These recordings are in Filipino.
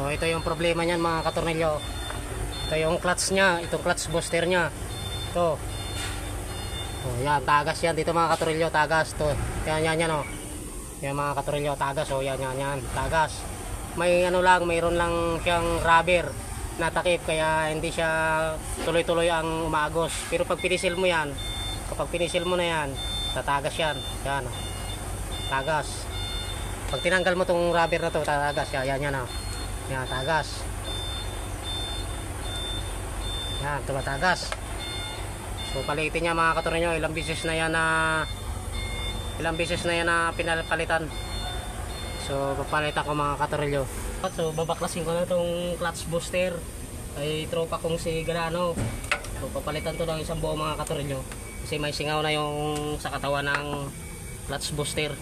So ito yung problema niyan mga katornilyo. Ito yung clutch nya, itong clutch booster nya. Ito. Oh, yan, tagas yan dito mga katornilyo, tagas to. Yan oh. Yan mga katornilyo, tagas oh, yan, tagas. May ano lang, mayroon lang siyang rubber na takip kaya hindi siya tuloy-tuloy ang umaagos. Pero pag pinisil mo yan, kapag pinisil mo na yan, tatagas yan. Yan oh. Tagas. Pag tinanggal mo tong rubber na to, tatagas yan, yan oh. Yan, tagas. Yan, tumatagas. So palitin niya mga katornilyo, ilang beses na yan na pinapalitan. So papalitan ko mga katornilyo. So babaklasin ko na itong clutch booster ay tropa kong si Galano. So papalitan to ng isang buo mga katornilyo kasi may singaw na yung sa katawan ng clutch booster.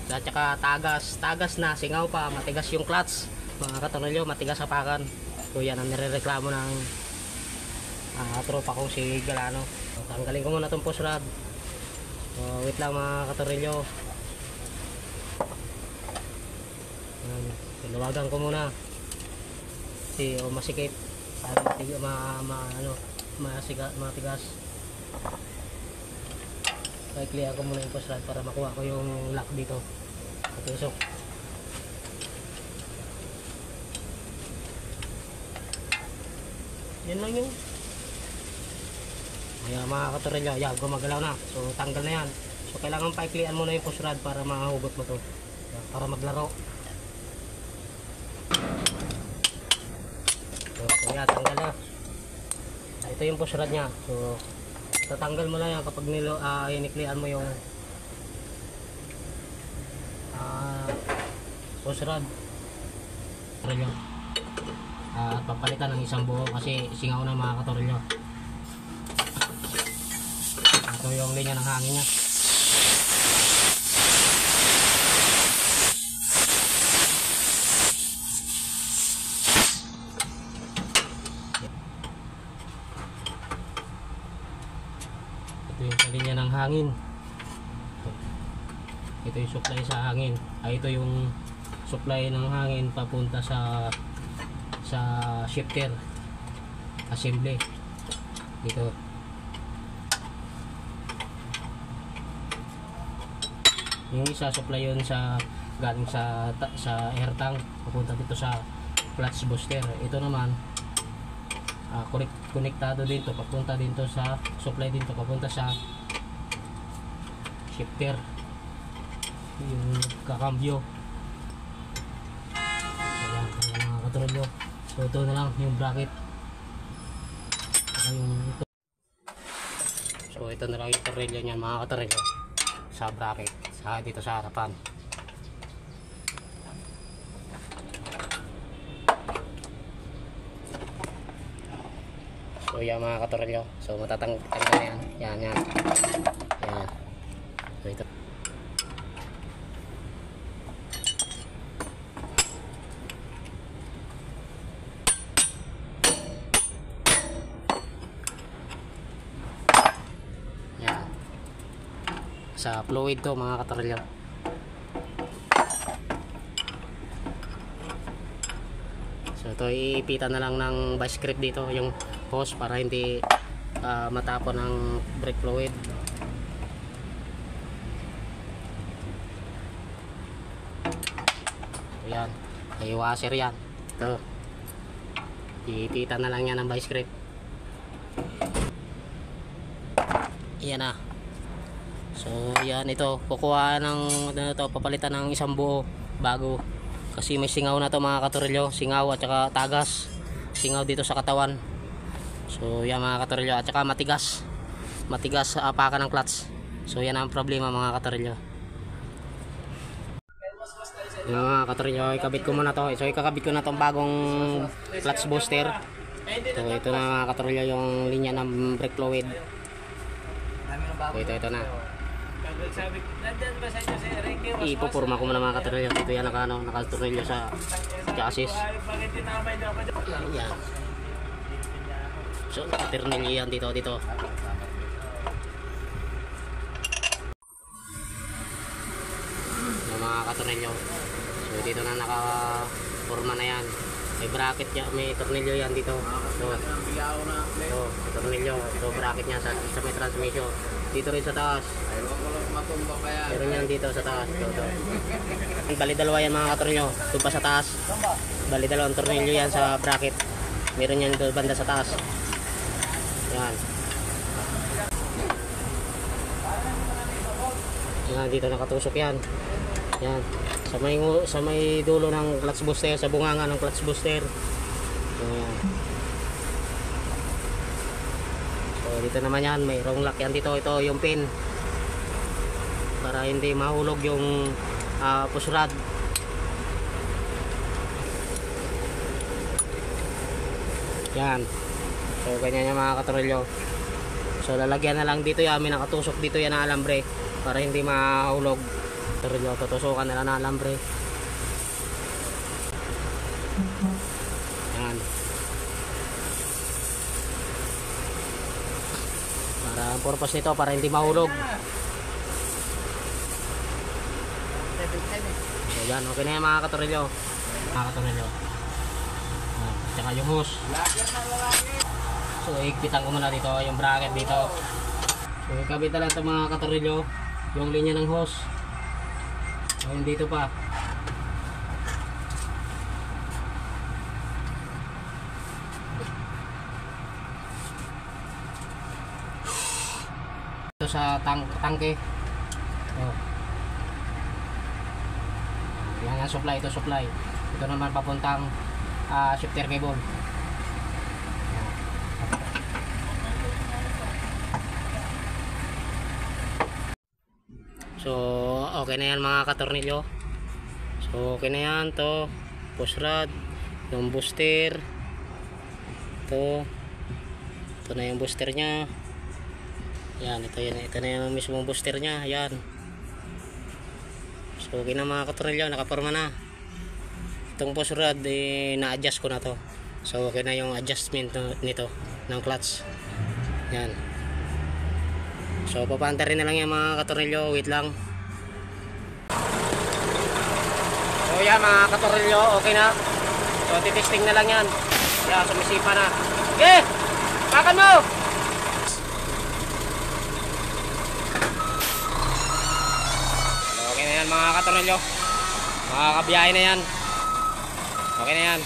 At saka tagas na, singaw pa, matigas yung clutch mga katornilyo, matigas sa pakan. So yan ang nirereklamo ng tropa kong si Galano. So, tanggalin ko muna itong push rod. So, wait lang mga katornilyo. Tinawagan ko muna kasi masikip matigas. Kaya clear ko muna yung push rod para makuha ko yung lock dito patusok. Yan lang yung ayan mga katornilyo, yan gumagalaw na. So tanggal na yan. So kailangan paiklian muna yung push rod para mahugot mo to, para maglaro. So yan, tanggal na. Ito yung push rod nya. So tatanggal mo na yan kapag iniklian mo yung push rod. Papalitan ng isang buo kasi singaw na mga katornilyo. Ito yung linya ng hangin nya. Ito yung linya ng hangin. Ito yung supply sa hangin. Ito yung supply ng hangin papunta sa shifter assembly dito. Yung isa supply yun sa galing sa air tank papunta dito sa clutch booster. Ito naman konektado dito papunta dito sa supply dito papunta sa shifter yung kakambyo. Ayan mga katornilyo. So ito na lang yung bracket. Ito. So ito na lang yung tornilyo niyan mga katornilyo sa bracket dito sa harapan. So yan mga katornilyo. So matatanggal na yan. Yan. So ito. Sa fluid to mga katornilyo. So ito iipitan na lang ng vice grip dito yung hose para hindi matapon ng brake fluid. So yan, ay washer yan. Ito iipitan na lang yan ng vice grip. Yan na. So yan, ito kukuha ng papalitan ng isang buo bago kasi may singaw na to mga katornilyo, singaw at saka tagas, singaw dito sa katawan. So yan mga katornilyo, at saka matigas apakan ng clutch. So yan ang problema mga katornilyo. Yan mga katornilyo, ikabit ko muna to. So ikakabit ko na tong bagong clutch booster. So ito na mga katornilyo yung linya ng brake fluid. So ito na. Ipupurma ko muna mga katornilyo. Ito yan nakatornilyo sa chassis. Yan. So nakatornilyo yan dito. Yung mga katornilyo. So dito na nakapurma na yan. May bracket niya, may tornilyo yan dito. So, tornilyo. So, bracket niya sa may transmission. Dito rin sa taas. Meron yan dito sa taas. Ito. Bali dalawa yan mga katornilyo. Ito pa sa taas. Bali dalawang tornilyo yan sa bracket. Meron yan dito banda sa taas. Yan. Yan, dito nakatusok yan. Yan. Sa may dulo ng clutch booster, sa bunganga ng clutch booster. So, yan. So, dito naman yan, may wrong lock yan dito. Ito yung pin. Para hindi mahulog yung push rod. Yan. So, ganyan yung mga katornilyo. So, lalagyan na lang dito yan. May nakatusok dito yan na alambre. Para hindi mahulog. Tornilyo, tutusukan nila na alambre. Yan. Para ang purpose nito, para hindi mahulog. So, yan. Okay na yan mga katornilyo. Mga katornilyo. Tsaka yung hose. So, higpitan ko muna dito yung bracket dito. So, ikabit na lang ito mga katornilyo. Yung linya ng hose. Ayun dito pa. Ito sa tangke. Oh. Yan ang supply. Ito supply. Ito naman papuntang shifter cable. So, okay na yan mga katornilyo. So, okay na yan. To push rod, yung booster. Ito na yung booster nya. Yan, ito na yung mismong booster nya. Yan. So, okay na mga katornilyo. Nakaporma na. Itong push rod, na-adjust ko na to. So, okay na yung adjustment nito ng clutch. Yan. So, papanta rin na lang yan mga katornilyo. Wait lang. So, yan mga katornilyo. Okay na. So, titesting na lang yan. Yan, sumisipa na. Okay! Pakan mo! So, okay na yan mga katornilyo. Makakabiyahe na yan. Okay na yan.